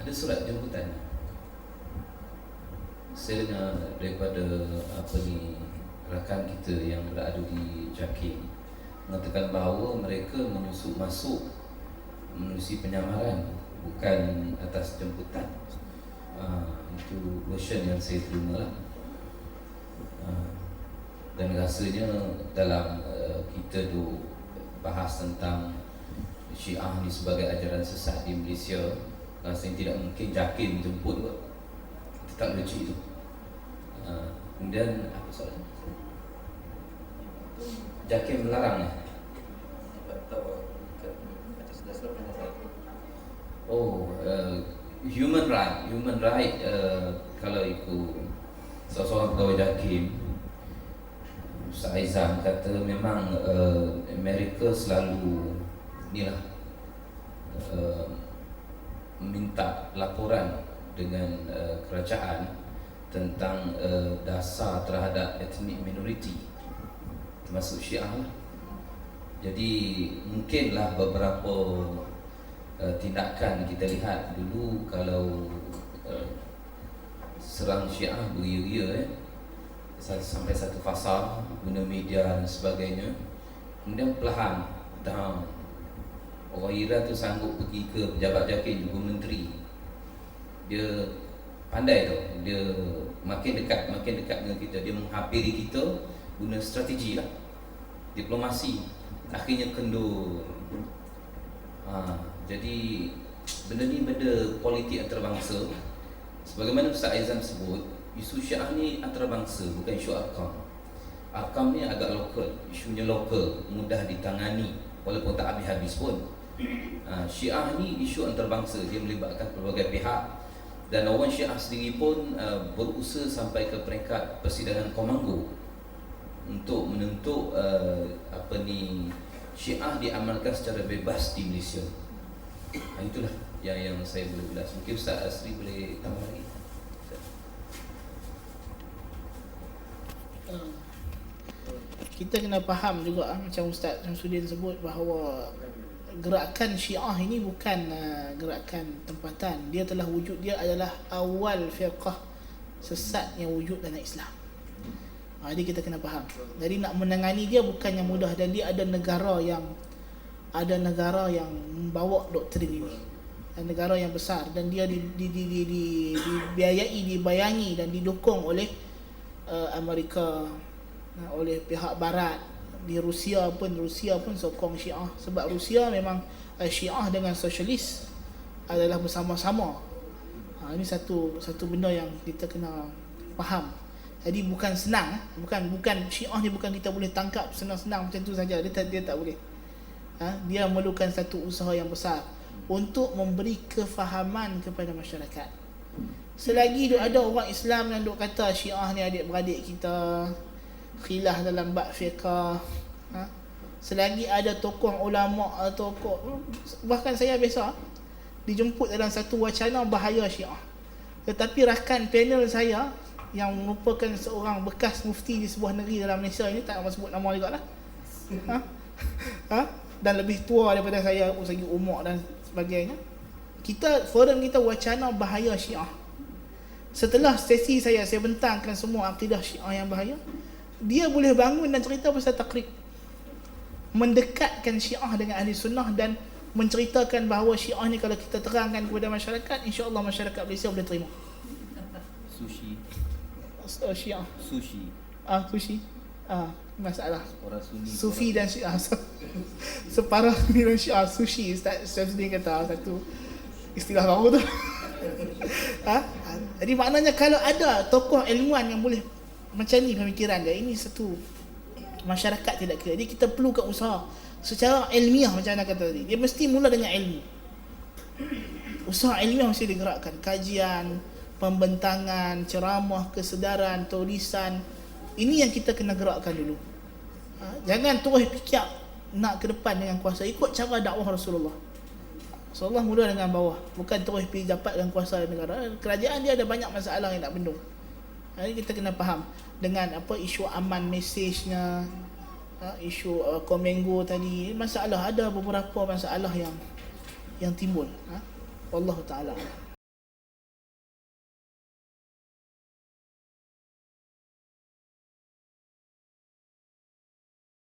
ada surat jemputan. Saya dengar daripada rakan kita yang berada di JAKIM mengatakan bahawa mereka menyusup masuk menerusi penyamaran, bukan atas jemputan. Itu version yang saya terima lah. Dan rasanya dalam kita tu bahas tentang Syiah ni sebagai ajaran sesat di Malaysia, rasanya tidak mungkin JAKIM jemput kot. Itu tak logik tu. Kemudian apa soalan? JAKIM melarang ni? Human right kalau ikut seorang pegawai JAKIM, Ustaz Aizam kata memang Amerika selalu minta laporan dengan kerajaan tentang dasar terhadap etnik minoriti termasuk Syiah lah. Jadi mungkinlah beberapa tindakan kita lihat dulu kalau serang Syiah beria-ria sampai satu fasa guna media dan sebagainya, kemudian perlahan down. Orang Iran tu sanggup pergi ke pejabat JAKIM, juga menteri. Dia pandai tu, dia makin dekat dengan kita, dia menghampiri kita guna strategi lah, diplomasi, akhirnya kendur. Jadi benda ni benda politik antarabangsa. Sebagaimana Ustaz Aizam sebut, isu Syiah ni antarabangsa, bukan isu Arkam. Arkam ni agak lokal, isunya lokal, mudah ditangani walaupun tak habis-habis pun. Syiah ni isu antarabangsa, dia melibatkan pelbagai pihak, dan orang Syiah sendiri pun berusaha sampai ke peringkat persidangan Komanggo untuk menuntut Syiah diamalkan secara bebas di Malaysia. Itulah yang saya boleh ulas. Mungkin Ustaz Asri boleh tambah lagi. Kita kena faham juga macam Ustaz Syamsuddin sebut bahawa gerakan Syiah ini bukan gerakan tempatan. Dia telah wujud, dia adalah awal firqah sesat yang wujud dalam Islam. Jadi kita kena faham. Jadi nak menangani dia bukan yang mudah, dan dia ada negara yang membawa doktrin ini. Dan negara yang besar, dan dia dibiayai, dibayangi dan didukung oleh Amerika, oleh pihak barat. Di Rusia pun sokong Syiah, sebab Rusia memang Syiah dengan sosialis adalah bersama-sama. Ini satu benda yang kita kena faham. Jadi bukan senang, bukan Syiah ni bukan kita boleh tangkap senang-senang macam tu saja. Dia tak boleh. Dia memerlukan satu usaha yang besar untuk memberi kefahaman kepada masyarakat. Selagi ada orang Islam yang duk kata Syiah ni adik-beradik kita, khilaf dalam bab fiqh, selagi ada tokoh ulama, bahkan saya biasa dijemput dalam satu wacana bahaya Syiah, tetapi rakan panel saya yang merupakan seorang bekas mufti di sebuah negeri dalam Malaysia ini, tak nak sebut nama juga lah, dan lebih tua daripada saya segi umur dan sebagainya, forum kita wacana bahaya Syiah. Setelah sesi saya bentangkan semua akidah Syiah yang bahaya, dia boleh bangun dan cerita pasal takrib, mendekatkan Syiah dengan ahli sunnah dan menceritakan bahawa Syiah ni kalau kita terangkan kepada masyarakat, insya-Allah masyarakat Malaysia boleh terima. Syiah. Sushi. Masalah. Orang Sunni. Sufi dan Syiah. Separuh Sunni dan Syiah. Sushi. Ustaz Syamsuddin kata satu istilah baru tu. Jadi maknanya kalau ada tokoh ilmuwan yang boleh macam ni pemikiran dia, ini satu masyarakat tidak kira. Jadi kita perlukan usaha secara ilmiah macam mana kata tadi. Dia mesti mula dengan ilmu. Usaha ilmiah mesti digerakkan, kajian, pembentangan, ceramah, kesedaran, tulisan. Ini yang kita kena gerakkan dulu. Jangan terus fikir nak ke depan dengan kuasa. Ikut cara dakwah Rasulullah. Rasulullah mula dengan bawah, bukan terus pergi dapatkan kuasa negara. Kerajaan dia ada banyak masalah yang nak bendung. Jadi kita kena faham dengan isu aman mesejnya, isu Komenggo tadi, masalah, ada beberapa masalah yang timbul. Wallahu taala.